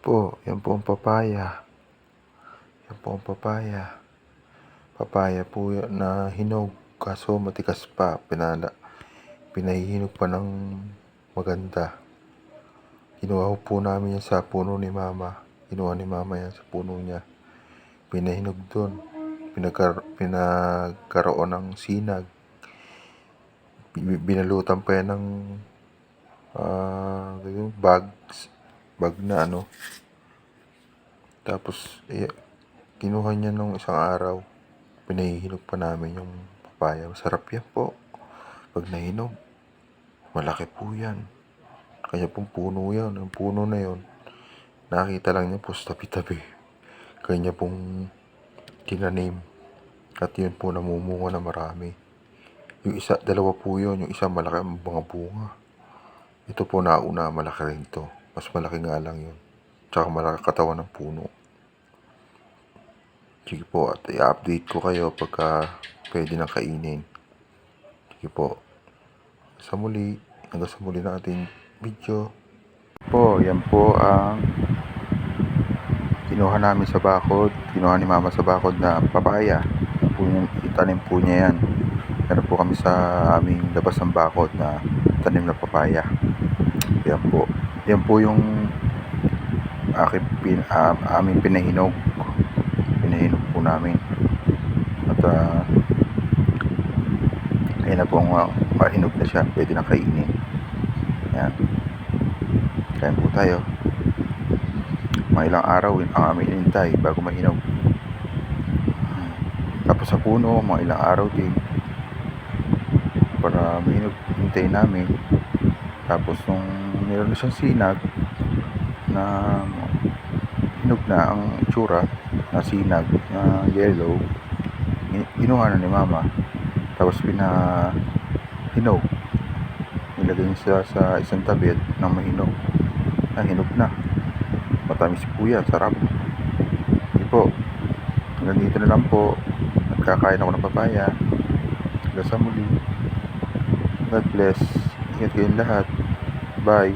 Po, yan po ang papaya. Yan po ang papaya. Papaya po na hinog, kaso matikas pa. Pinahihinog pa ng maganda. Kinuha po namin yan sa puno ni Mama. Kinuha ni Mama yan sa puno niya. Pinahinog doon. Pinagkaroon ng sinag. Binalutan pa yan ng bag na ano. Tapos kinuha niya nung isang araw. Pinahihinog pa namin yung papaya. Masarap yan po. Pag nahinog, malaki po yan. Kanya pong puno yan. Ang puno na yon, nakita lang niya po sa tabi-tabi. Kanya pong tinanim. At yun po namumunga na marami. Yung isa, dalawa po yun. Yung isa malaki ang mga bunga. Ito po nauna, malaki rin to. Mas malaki nga lang yun. Tsaka malaki katawan ng puno. Sige po, at i-update ko kayo pagka pwede nang kainin. Sige po. Hanggang sa muli na ating video. Po, yan po ang kinuha namin sa bakod. Kinuha ni Mama sa bakod na papaya. Po yung itanim po niya yan. Meron po kami sa aming labas ng bakod na tanim na papaya. Yan po. Yan po yung aming pinahinog. Pinahinog po namin. At ayun na po, mahinog na siya. Pwede na kainin. Yan. Kain po tayo. Mga ilang araw ang aming inintay bago mahinog. Tapos sa puno, mga ilang araw din para mahinog. Hintay namin. Tapos nung meron na siyang sinag na hinog na ang itsura na sinag na yellow, kinuha na ni Mama. Tapos pinahinog. Nilagay niya sa isang tabi ng mahinog. Hinog na. Matamis po yan. Sarap. Hindi po. Hanggang dito na lang po. Nagkakain ako ng papaya. Hanggang sa muli. God bless. Ingat kayong lahat. Bye.